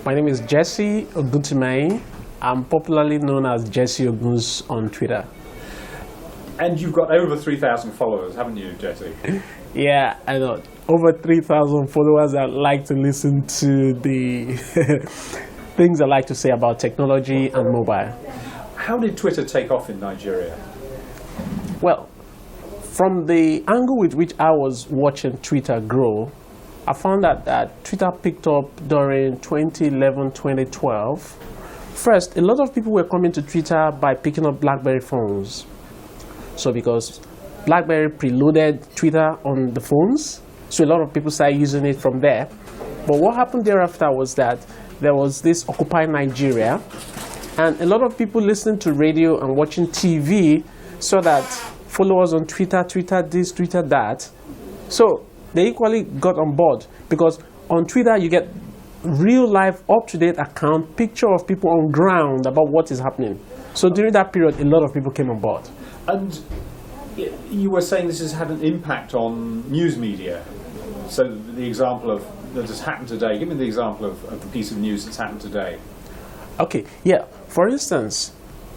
My name is Jesse Oguntimehin. I'm popularly known as Jesse Oguns on Twitter. And you've got over 3,000 followers, haven't you, Jesse? Yeah, I know. Over 3,000 followers that like to listen to the things I like to say about technology and mobile. How did Twitter take off in Nigeria? Well, from the angle with which I was watching Twitter grow, I found that Twitter picked up during 2011, 2012. First, a lot of people were coming to Twitter by picking up BlackBerry phones. So because BlackBerry preloaded Twitter on the phones, so a lot of people started using it from there. But what happened thereafter was that there was this Occupy Nigeria, and a lot of people listening to radio and watching TV saw that followers on Twitter, Twitter this, Twitter that. So they equally got on board, because on Twitter you get real life up-to-date account, picture of people on ground about what is happening. So during that period, a lot of people came on board. And you were saying this has had an impact on news media. So the example of that has happened today, give me the example of the piece of news that's happened today. Okay, yeah. For instance,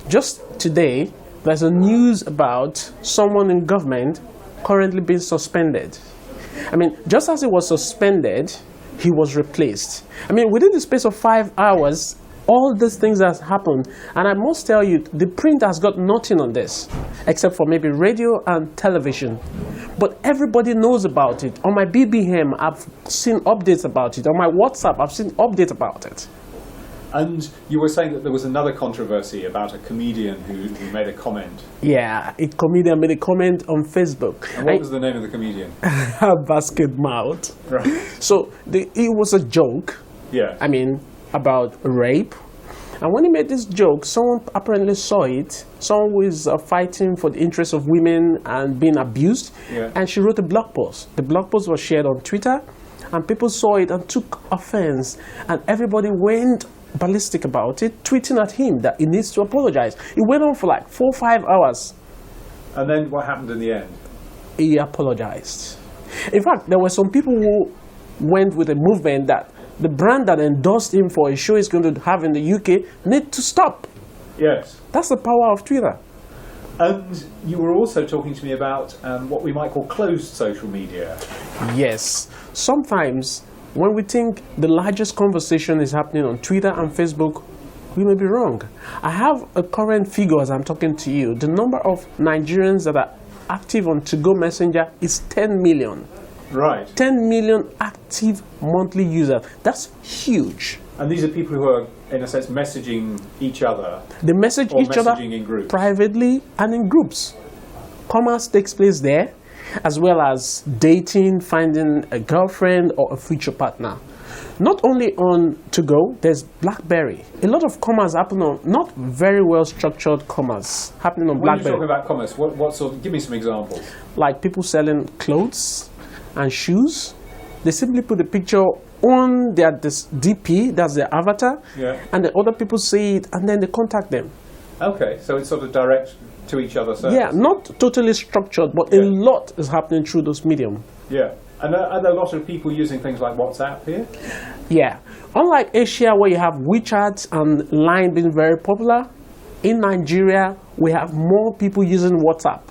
just today, there's a news about someone in government currently being suspended. I mean, just as he was suspended, he was replaced. I mean, within the space of 5 hours, all these things has happened. And I must tell you, the print has got nothing on this, except for maybe radio and television. But everybody knows about it. On my BBM, I've seen updates about it. On my WhatsApp, I've seen updates about it. And you were saying that there was another controversy about a comedian who made a comment. Yeah, a comedian made a comment on Facebook. And what was the name of the comedian? Basket Mouth. Right. So it was a joke. Yeah. I mean, about rape. And when he made this joke, someone apparently saw it. Someone who is fighting for the interests of women and being abused. Yeah. And she wrote a blog post. The blog post was shared on Twitter, and people saw it and took offense. And everybody went ballistic about it, tweeting at him that he needs to apologize. It went on for like 4 or 5 hours. And then what happened in the end? He apologized. In fact, there were some people who went with a movement that the brand that endorsed him for a show he's going to have in the UK need to stop. Yes. That's the power of Twitter. And you were also talking to me about what we might call closed social media. Yes. Sometimes when we think the largest conversation is happening on Twitter and Facebook, we may be wrong. I have a current figure as I'm talking to you. The number of Nigerians that are active on To-Go Messenger is 10 million. Right. 10 million active monthly users. That's huge. And these are people who are, in a sense, messaging each other. They message each other in groups. Privately and in groups. Commerce takes place there, as well as dating, finding a girlfriend or a future partner. Not only on To-Go, there's BlackBerry. A lot of commerce happen on not very well structured commerce happening on BlackBerry. When you're talking about commerce, what sort of, give me some examples. Like people selling clothes and shoes. They simply put the picture on their DP, that's their avatar, Yeah. and the other people see it and then they contact them. Okay, so it's sort of direct to each other. Yeah, not totally structured, but a lot is happening through those medium. Yeah. And are there a lot of people using things like WhatsApp here? Yeah. Unlike Asia, where you have WeChat and Line being very popular, in Nigeria, we have more people using WhatsApp.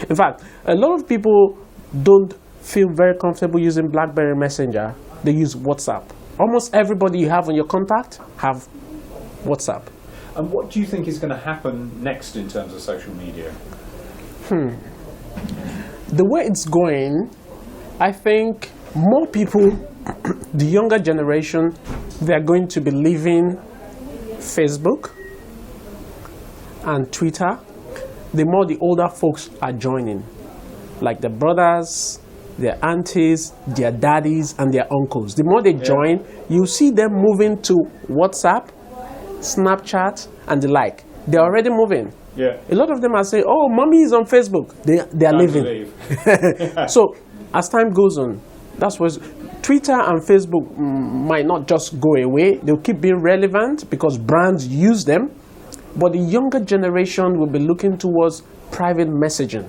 In fact, a lot of people don't feel very comfortable using BlackBerry Messenger. They use WhatsApp. Almost everybody you have on your contact have WhatsApp. And what do you think is going to happen next in terms of social media? The way it's going, I think more people, the younger generation, they're going to be leaving Facebook and Twitter. The more the older folks are joining, like their brothers, their aunties, their daddies, and their uncles. The more they join, you see them moving to WhatsApp, Snapchat, and the like. They're already moving. Yeah. A lot of them are saying, "Oh, mommy is on Facebook." They are leaving. So as time goes on, that's what Twitter and Facebook might not just go away. They'll keep being relevant because brands use them. But the younger generation will be looking towards private messaging.